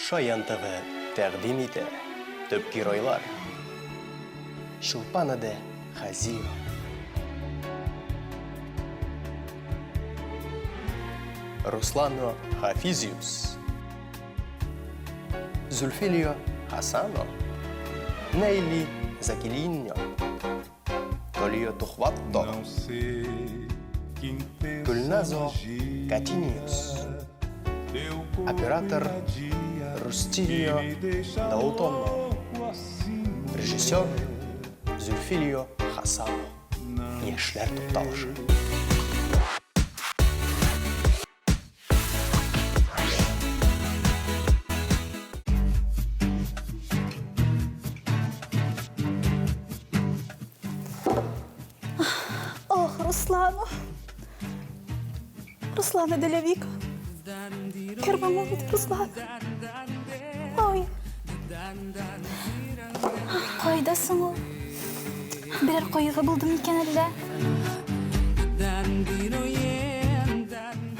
Şayan TV təqdim ite Töp Giroylar Şulpanade Hazino Ruslano Hafizius Zulfilio Hasano Neili Zaquilinho Tolio Tuhvatto Gulnazo Gatinius Оператор Рустилио Даутоно. Режиссер Зульфилио Хасано. Яшьләр тукталышы. Ох, Руслана Делявика. Кермамовит Руслан. Ой. Қайдасың ол? Бірер қойығы бұлдым екен әлі.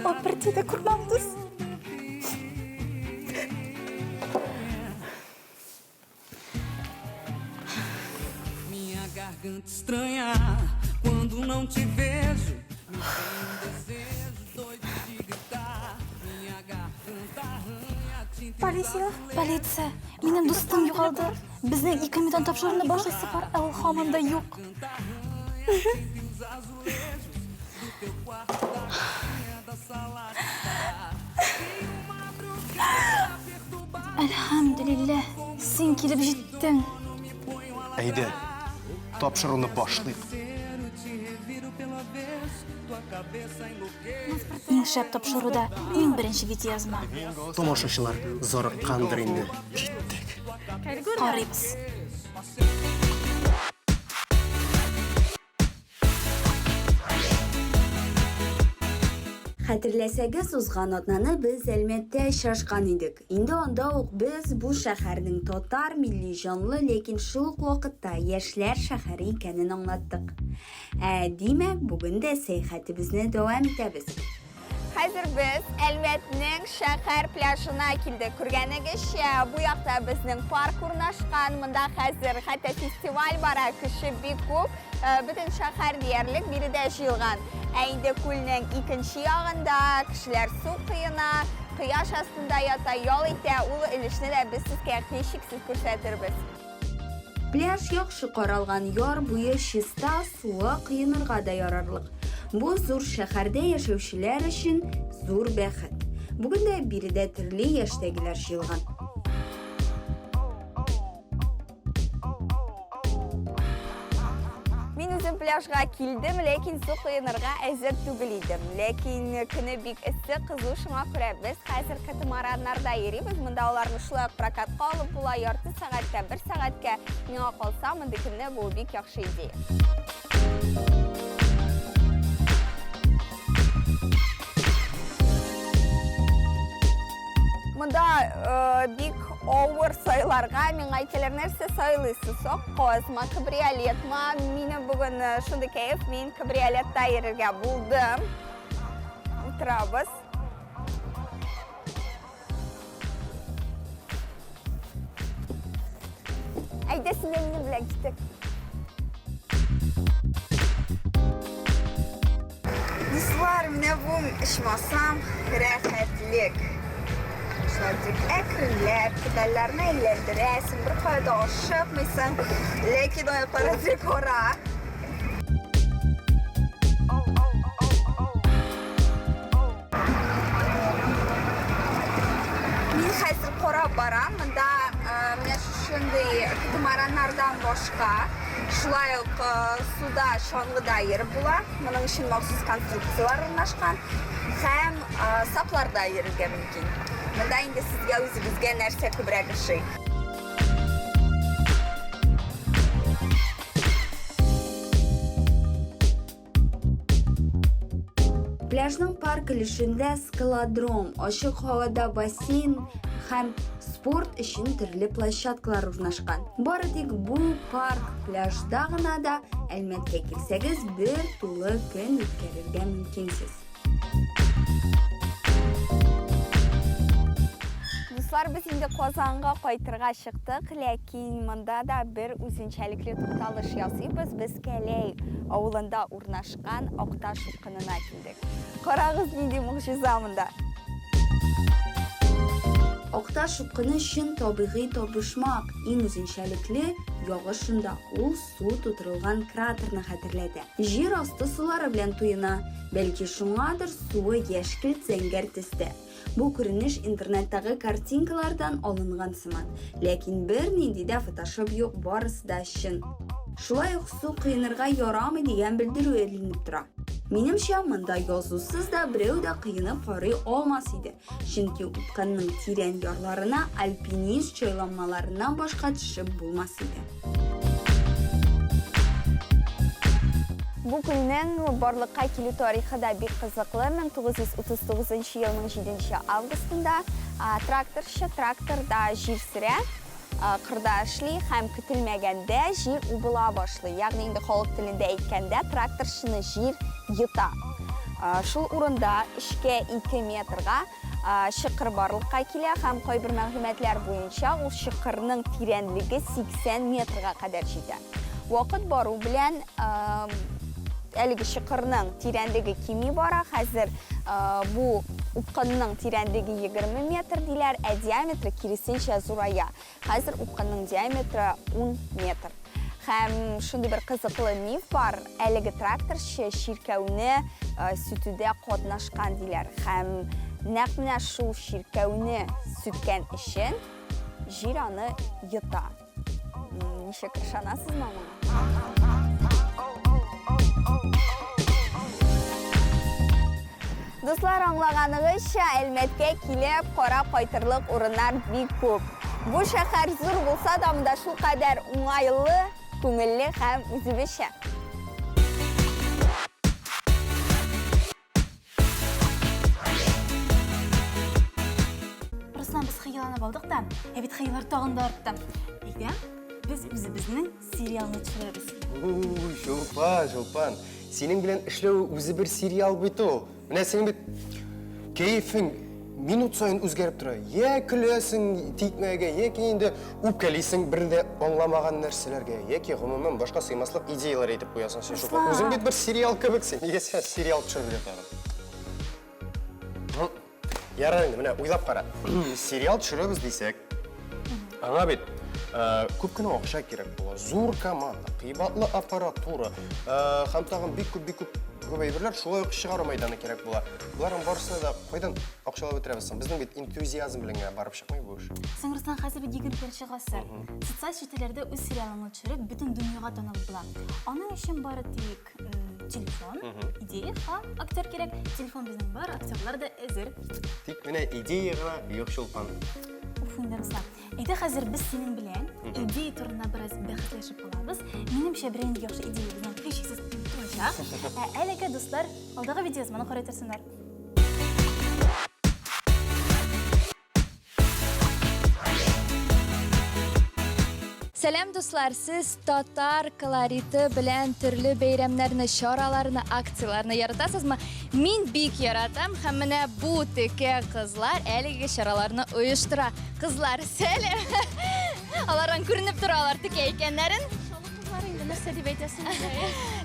О, бірдейді құрмамдыз. Minha garganta estranha quando não te vejo. Me vem um desejo doido de gritar. Minha garganta arranha tinta. Полиция. Менің достым жоғалды. Біздің 2 миллион тапшырыны башысы бар, ал хамында жоқ. Әлхамдулилля, сен келіп жеттің. Әйдә, тапшыруны башлыйк. Ең шәп тапшыруда ең бірінші бет язма. Томашачылар зарыккандыр инде. Киттек. Қарайбыз. Хәтерләсәгез, узган атнаны біз әлмәттә шашкан идек. Инде анда ук біз бу шәһәрнең татар милли җанлы, ләкин шул ук вакытта яшьләр шәһәре икәнен аңлаттык. Димәк, бүген дә сәяхәтебезне дәвам итәбез. Хәзер без Әлмәтнең шәһәр пляжына килдек. Күргәнегезчә, бу якта безнең парк урнашкан. Монда хәзер хәтта фестиваль бара, кеше бик күп. Бөтен шәһәр диярлек биредә җыелган. Инде күлнең икенче ягында кешеләр су кыена, кояш астында ята, ял итә. Ул өлешне дә без сезгә һичшиксез күрсәтербез. Пляж яхшы каралган, яр буе чиста, суы кыенырга да ярарлык. Бу зур шәһәрдә яшәүчеләр өчен зур бәхет. Бүген дә биредә төрле яшьтәгеләр җыелган. Мин үзем пляжга килдем, ләкин су кыенырга әзер түгел идем. Ләкин көне бик эссе, кызу, шуңа күрә без хәзер катамараннарда йөрибез. Монда аларны шулай прокатка алып була, ярты сәгатькә, 1 сәгатькә. Миңа калса, мондый бу бик яхшы идея. Монда бик овер сайларга, мен әйтелер нәрсә сайлыйсыз, козма, кабриолетма. Мине бүген шундый кайф, мен кабриолетта йөрергә булдым. Утырабыз. Әйдә, син мине белән китик. Дуслар, менә бу ичмасам рәхәтлек. Шадик әкренләп, педальләрне әйләндерәсең, бер кайда ашыкмыйсың, ләкин аппараты кора. Мин хәзер карап барам, монда менә шундый катамараннардан башка, шулай ук суда чаңгыда йөреп була. Моның өчен махсус конструкциялар урнашкан һәм сапларда йөрергә мөмкин. Монда инде сезгә үзегезгә нәрсә күбрәк ошый. Пляжның парк өлешендә скалодром, ачык һавада бассейн һәм спорт өчен төрле площадкалар урнашкан. Бары тик бу парк пляжда гына да Әлмәткә килсәгез, бер тулы көн үткәрергә мөмкинсез. Dostlar, biz indi Qozonga qaytırğa chiqdik, lekin mында da bir o'zunchalik to'xtalish yasaymiz. Biz Kaley avulunda o'rnashgan Oqtash uqqinina keldik. Qarag'iz nindi mo'jiza mында. Oqtash uqqini shin tabiiy topishmoq eng o'zunchalikli yog'ishunda u suv to'tirilgan kraterni xatirladi. Yer osti suvlari bilan to'yina, balki shungadir suvi yashil zangar tisdi. Bu ko'rinish internetdagi kartinkalardan olingan siman, lekin bir nendida Photoshop yo'q, borisida shin. Shulay suv qiyinirga yarami degan bildiruv elinib tura. Menimcha mында yozuvsiz da birov da qiyinib qaray olmas edi. Chunki uqqanning teran yorlarına alpinist choylanmalaridan boshqa tushib bo'lmas edi. Bu günün barlıqqa kili tarixi da bir qiziqli. 1939 yılının 7 avgustunda traktorda jir sürə qırda ishli ham kutilmaganda jir ubula boshli. Ya'ni endi xalq tilida aytganda traktorchini jir yuta. Shul o'rinda ishga 2 metrga shiqir barliqqa kela, ham qo'y bir ma'lumotlar bo'yicha u shiqirning teranligi 80 metrga qadar yetadi. Vaqt boru bilan Әлігі шықырның тирәндегі кеми бара, қазір bu upqanның тирәндегі 20 метр дейлер, диаметрі керісінше зурая. Қазір upqanның диаметрі 10 метр. Хәм шынды бір қызықлы миф бар, әлігі тракторшы ширкәуні сүтуде қотнашқан дейлер. Хәм нәқ мінә шу ширкәуні сүткен ішін жир аны йыта. Неше кіршанасыз мама? Dostlar, anlağanığızca Әлмәткә килеп қарап қайтырлық орынlar бик көп. Bu шәһәр зур булса да, мында шул кадәр уңайлы, күңелле һәм үзебезчә. Ruslan, biz xiyallanып алдық та, бит xiyallar тагын да артты. Әйдә, biz үзебезнең сериалны төшерәбез. Жолпан. Senin bilen işlevi özü bir serial bit o. Mine senin bir keyfin minut sayın özgerip duruyor. Ya külesin tikmege, ya keyinde upkelisin birinde anlamagan nerselerge, ya ki umumen başka sıymaslık ideyalar edip koyasın sen şu. Özün bir serial kıbıksın. Niye sen serial çözülüyor falan? Yarın mine uylap kara. Serial çürüyoruz diysek. Ana bit. Көпкіні оқша керек бола. Зур команда, қибатлы аппаратура, қамтаған бик көп көбейбірлер шулай шығару майданы керек бола. Бұлардың барысына да қойдан ақшалап өтірәбізсің. Біздің бет энтузиазм біліңе барып шықмай бұл үшін. Сен Руслан, қазір бет 21 ғасыр. Социал шетелерде өз сериалын түсіріп, бүтін дүниеға танылып бұла. Оның үшін бары тек телефон, идея, актер керек. Телефон біздің бар, актерлар да әзір. Тек міне идеяға жоқ Жолпан. Уфундамызда. Әйді қазір біз сенің білен идея тұрына біраз бәқітлешіп қалабыз. Менімше бір енді яқшы идея біздің кешексіз тұрacak. Әлігі достар, алдағы видеозманы қарай тұрсыңдар. Selam dostlar, siz Tatar koloriti bilen türlü beyramlarını, şaralarını, aksiyalarını yaratasızmı? Min bik yaratam, həminə bu teke kızlar әлігі şaralarını uyuştura. Kızlar, selam. Alardan көрініп тұралар teke ekenlerin.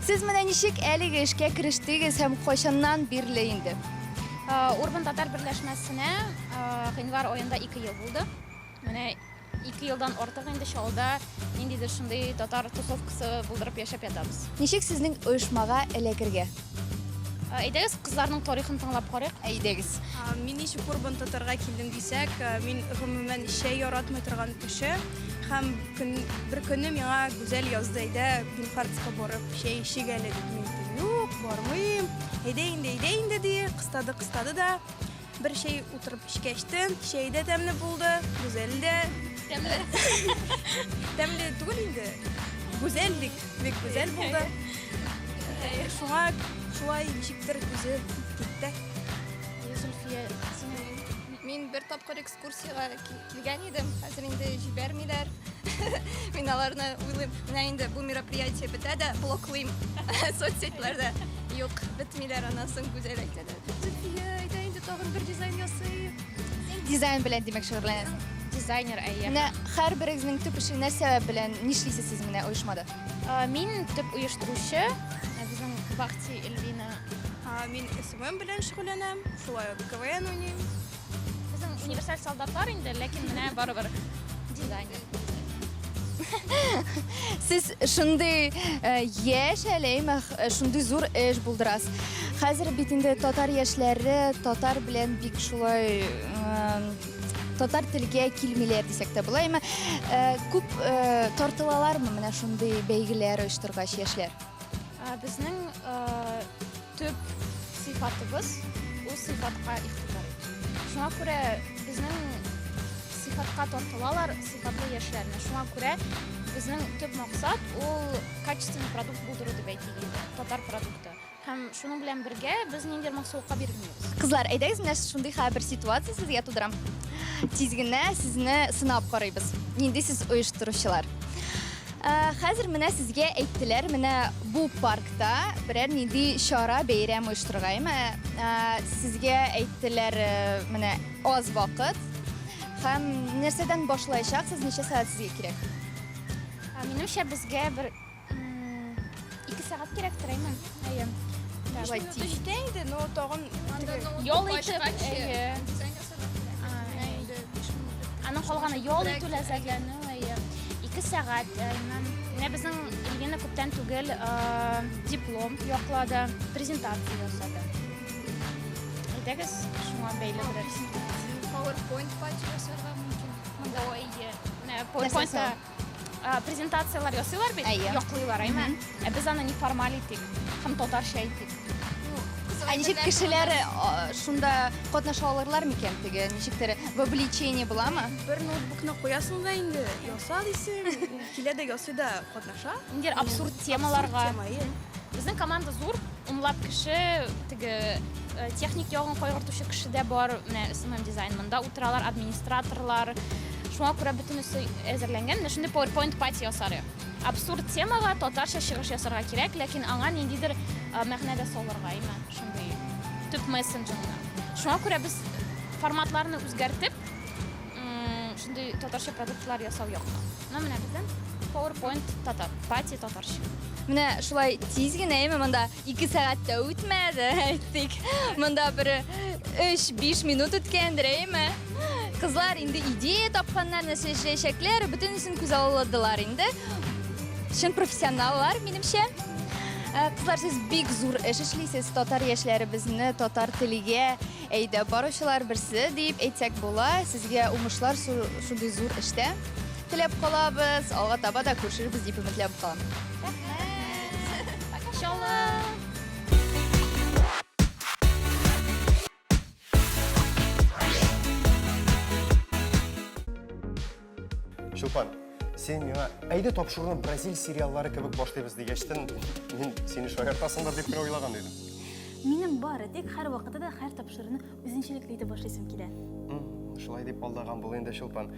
Siz mənə nişik әлігі işke kiriştiniz hem qoşandan birleyindi? Urban Tatar birleşmesine Qinvar oyunda 2 yıl buldu. 2 yıldan ortaq indi şolda indidir şunday Tatar tusovkası buldırıp yaşap yadabız. Nişik sizning uyuşmağa elekirge? Әйдәгіз кызларның тарихын тыңлап карыйк. Әйдәгіз. Мин ничек Урбан Татарга килдем дисәк, мин гомумән шәй яратмый торган кеше. Һәм бер көнне миңа гүзәл язды, Гинфардска барып шәй ишек әле дип мин юк, бармыйм. Әйдә инде ди, кыстады да бер шәй утырып эчкәчтем, шәй дә тәмле булды, гүзәл дә тәмле түгел инде. Гүзәллек, бик гүзәл булды. Шулай ничектер күзе китте. Зульфия, Мин бер тапкыр экскурсияга килгән идем. Хәзер инде җибәрмиләр. Мин аларны уйлыйм. Менә инде бу мероприятие бетә дә блоклыйм соцсетьләрдә. Yok, bitmiler anasın güzel ekledi. Zülfiye, ayda tağın bir dizayn yasayı. Dizayn bilen demek şөгыләнәсез. Дизайнер әйе. Менә һәрберегезнең төп эше нәрсә белән нишлисез сез менә оешмада? Мин төп оештыручы, безнең Бахти Эльвина. Мин СММ белән шөгыльләнәм, шулай ук КВН уйныйм. Безнең универсаль солдатлар инде, ләкин менә барыбер дизайнер. Сез шундый яшь әле, шундый зур эш булдырасыз. Хәзер бит инде татар яшьләре татар белән бик шулай татар телгә килмиләр дисәк тә була. Күп тартылалармы менә шундый бәйгеләр оештыргач яшьләр? Безнең төп сыйфатыбыз ул сыйфатка ихтибар итү. Шуңа күрә безнең сыйфатка тартылалар, сыйфатлы яшьләрне. Шуңа күрә безнең төп максат ул качественный продукт булдыру дип әйтик инде, татар продукты. Һәм шуның белән бергә без ниндидер максатка бирмибез. Кызлар, әйдәгез менә шундый бер ситуация сезгә тудырам. Тиз генә сезне сынап карыйбыз. Нинди сез оештыручылар? Хәзер менә сезгә әйттеләр, менә бу паркта берәр нинди чара бәйрәм оештыргаймы? Сезгә әйттеләр, менә аз вакыт һәм нәрсәдән башлаячаксыз, ничә сәгать сезгә кирәк? Минемчә безгә бер 2 сәгать кирәк тораймын. Әйе. Давай тиз. Җитәйди, но тагын Ял итеп, әйе. Аның калганы ял итү ләззәтләнү, әйе. 2 сәгать. Менә безнең Эльвина күптән түгел диплом яклады, презентация ясады. Әйдәгез, шуңа бәйле берәр PowerPoint патч ясарга мөмкин. монда әйе. Менә PowerPoint-та презентациялар ясыйлар бит, яклыйлар, әйме. Без аны неформаль итик, һәм татарча итик. Ничек кешеләр шунда катнаша алырлар микән теге? Ничектер вовлечение буламы? бер ноутбукны куясың да инде, яса дисең, килә дә ясый да катнаша. Ниндидер абсурд темаларга. Темайы. Безнең команда зур, умлап кеше, теге техник ягын кайгыртучы кеше дә бар, менә СММ дизайн монда утыралар, администраторлар. Шуңа күрә бөтенесе әзерләнгән. Менә шундый PowerPoint пати ясары. Абсурд темага татарча чыгыш ясарга кирәк, ләкин аңа ниндидер мәгънәдә салырга, әйме, шундый төп мессенджерны. Шуңа күрә без форматларны үзгәртеп, шундый татарча продуктлар ясау якты. Менә безнең PowerPoint татар, пати татарча. Менә шулай тиз генә монда 2 сәгать тә үтмәде, әйттек. Монда бер 3-5 минут үткәндер, әйме? Кызлар инде идея тапканнар, нәрсә эшләячәкләр, бөтенесен күз алдылар инде. Шын профессионаллар, минемчә. Кызлар, сез бик зур эш эшлисез, татар яшьләребезне татар телегә әйдәп баручылар берсе дип әйтсәк була. Сезгә уңышлар шундый зур эштә. Теләп калабыз, алга таба да күрешербез дип өметләп калам. Иншалла. Шулпан, сен миңа әйдә тапшырган Бразил сериаллары кебек башлыйбыз дигәчтен, мин сине шаяртасыңдыр дип кенә уйлаган идем. Минем бары тик һәр вакытта да һәр тапшырыны үзенчәлекле итеп башлыйсым килә. Шулай дип алдаган бул инде Шулпан.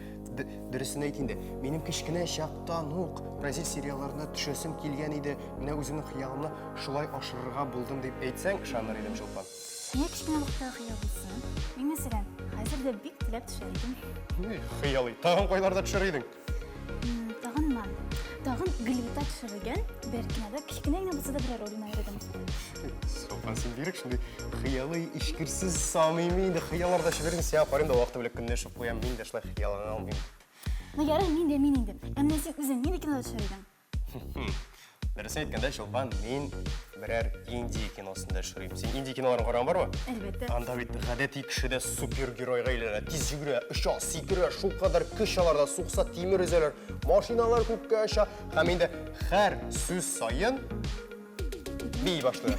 Дөресен әйт инде, минем кечкенә чактан ук Бразил сериалларына төшәсем килгән иде. Менә үземнең хыялымны шулай ашырырга булдым дип әйтсәң, ышаныр идем Шулпан. Нигә кечкенә вакытта хыял булсын? Мин мәсәлән, хәзер дә бик теләп төшәр идем. Хыялый, тагын кайларда төшәр идең? Тагын Голливудта төшерелгән бер кинода кечкенә генә булса да берәр роль уйнар идем. Шулпан, син бирек шундый хыялый, ишкерсез, самими инде хыялларда чибердең. Сиңа апарым да вакыты белән көнне шуп куям, мин дә шулай хыяллана алмыйм. Ярый, мин инде. Әмма син үзең нинди кинода төшәр идең? Дөресен әйткәндә, Шулпан, мин берәр инди киносында төшерим. Син инди киноларын караган барбы? Әлбәттә. Анда бит гадәти кешедә супергеройга әйләнә. Тиз йөгерә, оча, сикерә, шулкадәр көч аларда сукса тимер өзәләр, машиналар күккә оча. Һәм инде һәр сүз сайын бий башлый.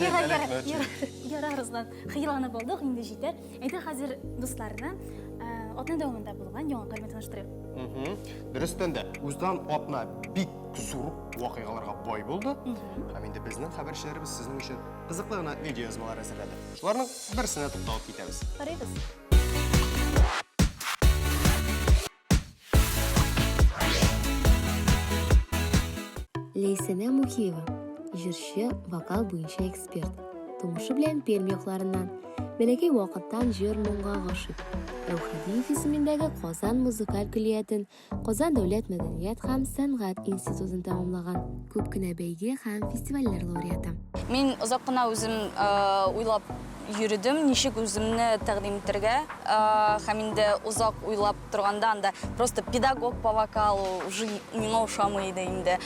Ярар, Руслан, хыялланып алдык, инде җитәр. Әйдә хәзер дусларны атна дәвамында булган яңа көлме таныштырыйк. Дөрестән дә, үздан атна бик зур вакыйгаларга бай булды. Һәм инде безнең хәбәрчеләребез сезнең өчен кызыклы гына видео язмалар әзерләде. Шуларның берсенә тукталып китәбез. Карыйбыз. Лейсенә Мухиева. жырчы, вокал буенча эксперт. Тумышы белән Пермь якларыннан. Бәләкәй вакыттан җыр моңга гашыйк. Әүхәдиев исемендәге Казан музыкаль көллиятен, Казан дәүләт мәдәният һәм сәнгать институтын тәмамлаган. Күп кенә бәйге һәм фестивальләр лауреаты. Мин озак кына үзем уйлап йөрдем, ничек үземне тәкъдим итәргә. Һәм инде озак уйлап торганда анда просто педагог по вокалу уже миңа ошамый иде инде.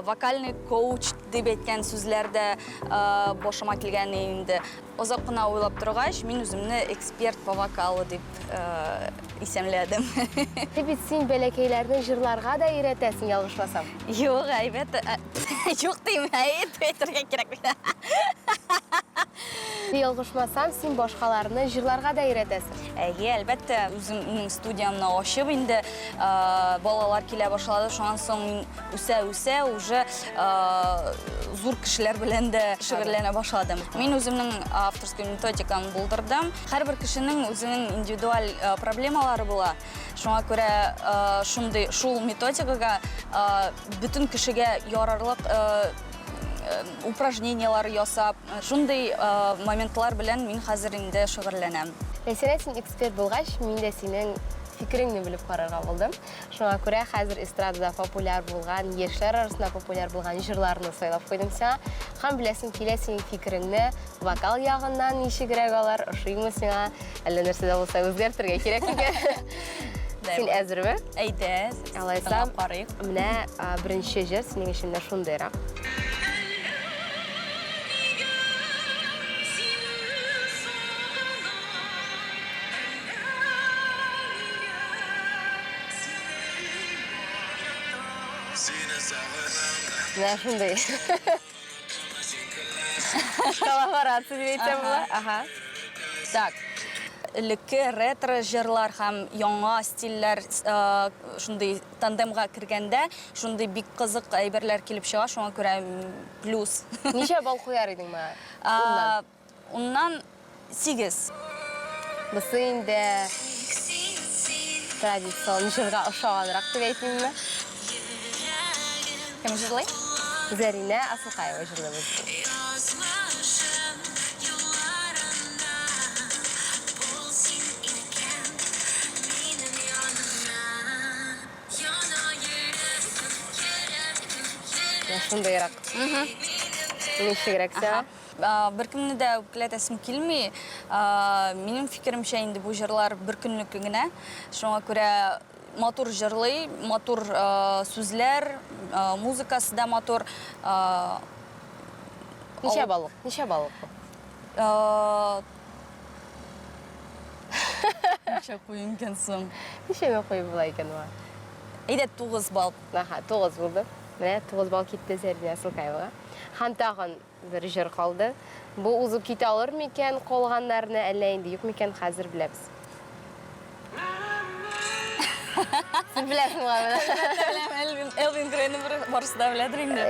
Вокальный коуч дип әйткән сүзләрдә башыма килгән инде. Озак кына уйлап торгач, мин үземне эксперт по вокалу дип исемләдем. Бит син бәләкәйләрне җырларга да өйрәтәсең, ялгышмасам. Юк, әйбәт. Юк дим, әйтергә кирәк. Ялгышмасам, син башкаларны җырларга да өйрәтәсең. Әйе, әлбәттә, үземнең студиямны ачып инде балалар килә башлады. Шуннан соң мин үсә уже зур кешеләр белән дә шөгыльләнә башладым. Мин үземнең авторский методиканы булдырдым. Һәрбер кешенең үзенең индивидуаль проблемалары була. Шуңа күрә шул методикага бөтен кешегә ярарлык упражнениялар ясап, шундый моментлар белән мин хәзер инде шөгыльләнәм. Мәсәлән, син эксперт булгач, мин дә синең фикереңне белеп карарга булдым. Шуңа күрә хәзер эстрадада популяр булган, яшьләр арасында популяр булган җырларны сайлап куйдым сиңа. Һәм беләсең килә синең фикереңне вокал ягыннан ничегрәк алар, ошыймы сиңа, әллә нәрсәдә булса үзгәртергә кирәк икән. Син әзерме? Әйдә, алайса, менә беренче җыр синең өчен дә шундыйрак. Менә шундый. Коллаборация дип әйтсәм була. Ага. Так. Элекке ретро җырлар һәм яңа стильләр шундый тандемга кергәндә, шундый бик кызык әйберләр килеп чыга, шуңа күрә плюс. Ничә балл куяр идең менә? Уннан 8. Бусы инде традицион җырга ошаганрак дип әйтимме? Кем җырлый? Зәринә Асылкаева җырлый. Шундайрак. Ничегрәк сиңа? Беркемне дә үпкәләтәсем килми. Минем фикеремчә инде бу җырлар бер көнлек генә. Шуңа күрә матур җырлый, матур сүзләр, музыкасы да матур. Ничә баллык? Ничә баллык? Ничә куйым икән соң? Ничәгә куеп була икән ул? Әйдә 9 балл. Аха, 9 булды. Менә 9 балл китте Зәринә Асылкаевага. Һәм тагын бер җыр калды. Бу узып китә алыр микән калганнарны, әллә инде юк микән, хәзер беләбез. Син беләсең аны. Элвин Грейн барысы да беләдер инде.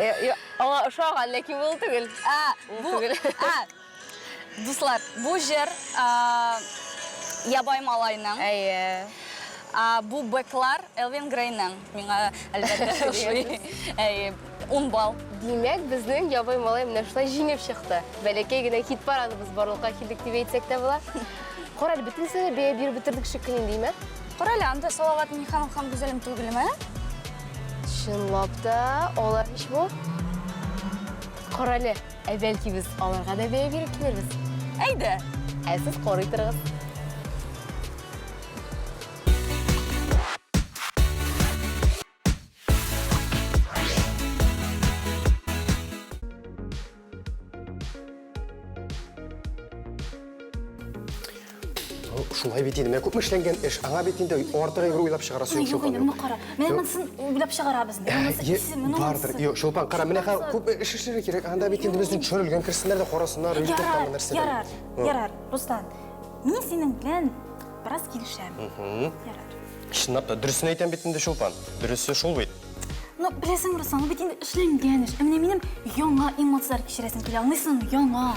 Аңа ошаган, ләкин бу түгел. Дуслар, бу җыр Ябай малайның. Әйе. Бу бэклар Элвин Грейнның. Миңа әлбәттә ошый. 10 балл. Димәк, безнең Ябай малай менә шулай җиңеп чыкты. Бәләкәй генә хит парады без барлыкка килдек дип әйтсәк тә була. Караль, бөтенсә бәя биреп бетердек шикелле инде, Караль, анда Салават Миханов һәм Гүзәлем түгелме? Чынлап та, алар ич бу? Караль, бәлки без аларга да бәя биреп килербез. Әйдә. Сез карый торыгыз. Шулай бит инде, мен күпме эшләнгән эш, аңа бит инде артыгы уйлап чыгарасы юк Шулпан. Юк, кара. Менә монысын уйлап чыгарабыз. Бардыр. Юк, Шулпан, кара, менә күп эш эшләргә кирәк. Анда бит инде безнең төшерелгән кирсеннәр дә карасыннар, үҗәтләр нәрсәләр. Ярар, Руслан. Мин синең белән бераз килешәм. Ярар. Чынлап та дөресен әйтәм бит инде Шулпан. Дөресе шул бит. Ну, беләсең, Руслан, бит инде эшләнгән эш. Менә минем яңа эмоциялар кичерәсем килә. Аңлыйсың, яңа.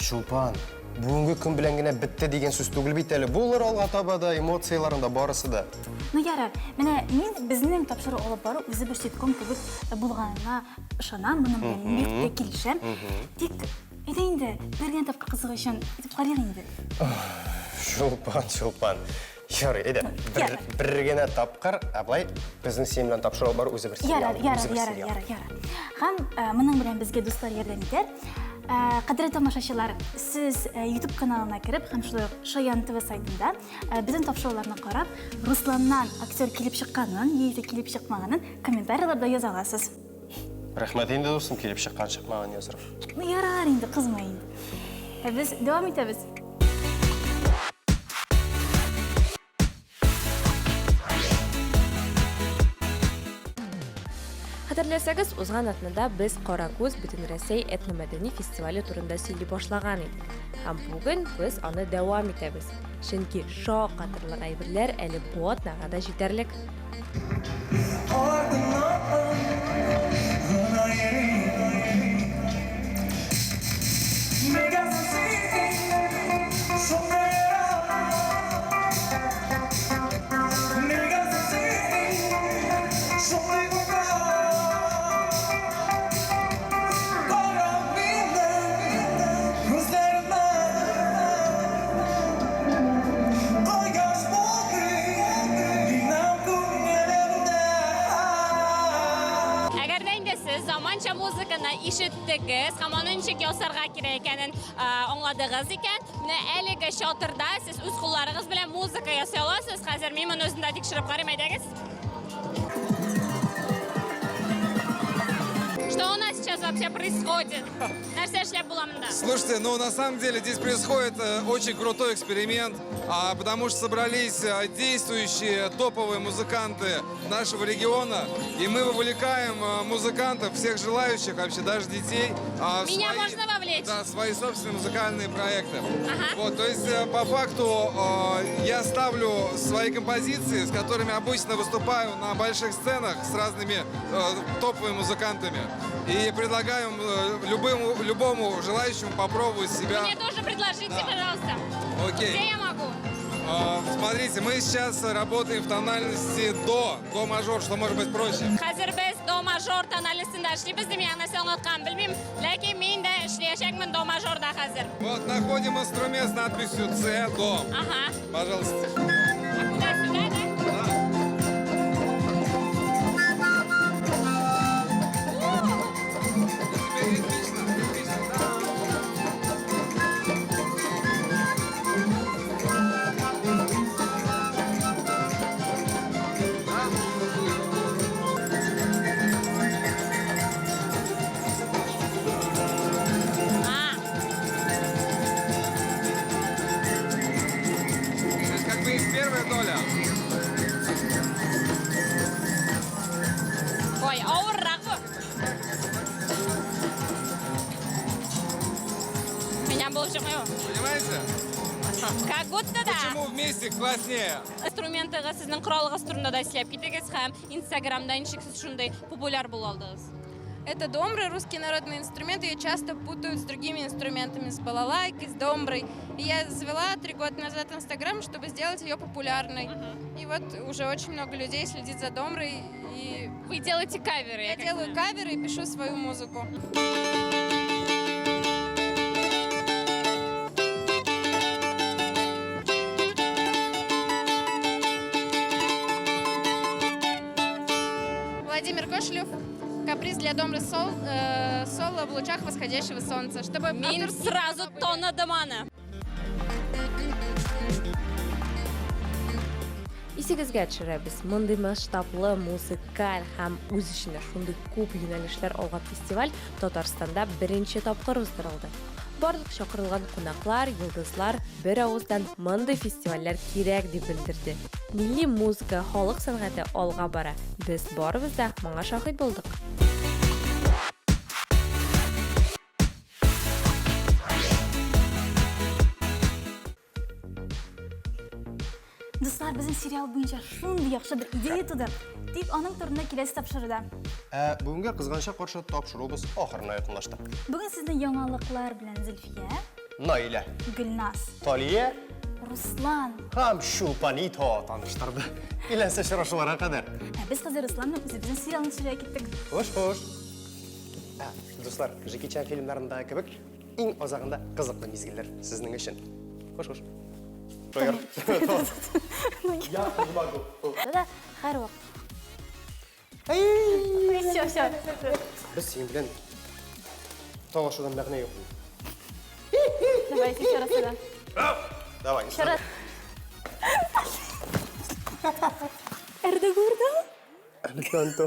Шулпан, бүгінгі күн білән генә бітті деген сөз түгел бит әле. Булыр алга таба да эмоцияларында барысы да. Ну ярар, менә мин безнең тапшыру алып бару үзе бер ситком кебек булганына ышанам, моның белән бик тә килешәм. Тик инде бергән тапкыр кызыгы өчен итеп карыйк инде. Шулпан. Ярый, әйдә. Бер генә тапкыр, аблай безнең син белән тапшыру алып бару үзе бер сериал. Ярар. Һәм моның белән безгә дуслар ярдәм итәр. Кадерле тамашачылар, сез YouTube каналына кирип, һәм шулай Шаян ТВ сайтында безнең тапшыруларны карап, Русланнан актер килеп чыкканын, яисә килеп чыкмаганын комментарийларда яза аласыз. Рәхмәт инде дустым, килеп чыккан чыкмаган языр. Ну ярар инде, кызма инде. Без дәвам итәбез. Хәтерләсәгез, узган атнада без Каракүз Бөтенрәсәй этномәдәни фестивале турында сөйли башлаган идек. Һәм бүген без аны дәвам итәбез. Чөнки шаккатырлык әйберләр әле бу атнага да җитәрлек. Заманча музыканы ишеттегез, һәм аны ничек ясарга кирәк икәнен аңладыгыз икән. Менә әлеге чатырда сез үз кулларыгыз белән музыка ясый аласыз. Хәзер мин моны үзендә тикшереп карыйм, әйдәгез. Что у нас сейчас вообще происходит? Нәрсә эшләп була монда? Слушайте, ну на самом деле здесь происходит очень крутой эксперимент, потому что собрались действующие топовые музыканты нашего региона, и мы вовлекаем музыкантов, всех желающих, вообще даже детей, Меня можно вовлечь? Да, свои собственные музыкальные проекты. Ага. Вот, то есть по факту я ставлю свои композиции, с которыми обычно выступаю на больших сценах с разными топовыми музыкантами. И предлагаю любому желающему попробовать себя. Мне тоже предложите, Да. пожалуйста. Окей. Где я могу? Смотрите, мы сейчас работаем в тональности до мажор, что может быть проще. Хәзер без до мажор тональностында эшлибез, дим, ягъни сен аңлаткан белмим, ләкин мин дә эшләячәкмен до мажорда хәзер. Вот, находим инструмент с надписью С, до. Ага. Пожалуйста. А куда сюда, да? Теперь ритмично, да. То есть как бы есть первая доля. Ой, ауыррак бу. Меня булып чыкмый бу. Понимаете? Как будто да. Почему вместе класснее? Инструментыгыз, сезнең коралыгыз турында да сөйләп китегез һәм Инстаграмда ничексез шундай популяр була алдыгыз. Это домбры, русские народные инструменты. Ее часто путают с другими инструментами, с балалайкой, с домброй. И я завела 3 года назад Инстаграм, чтобы сделать ее популярной. И вот уже очень много людей следит за домброй. И Вы делаете каверы. я делаю каверы и пишу свою музыку. Владимир Кошелев. Каприз для домбры соло в лучах восходящего солнца. Чтобы Мин сразу таныдым аны. Исегезгә төшерәбез. Мондый масштаблы музыкаль һәм үз эченә шундый күп юнәлешләр алган фестиваль Татарстанда беренче тапкыр уздырылды. Барлык чакырылган кунаклар, йолдызлар бер авыздан мондый фестивальләр кирәк дип белдерде. Милли музыка, халык сәнгате алга бара. Без барыбыз да моңа шаһит булдык. Дуслар, безнең сериал буенча шундый яхшы бер идея туды. Тик аның турында киләсе тапшыруда. Бүгенге кызганча каршы тапшырубыз ахырына якынлашты. Бүген сезнең яңалыклар белән Зөлфия Найля. Gülnaz, Талия. Ruslan. Ham Şulpanito tanıştırdı. Bilense şıraşılara kadar. Biz hozir Ruslan bilan o'zimizning serialni tushirib ketdik. Hoş hoş. Dostlar, Jackie Chan filmlerinde kebek eng ozag'ında qiziqli mezgillar sizning uchun. Hoş hoş. Ro'yar. Ya, nima bu? Da har vaqt. Hey! Sho'sh. Biz sen bilan to'g'rishidan ma'no yo'q. Давай еще раз сюда. Давай. Еще раз. Эрдогурда? Tanto.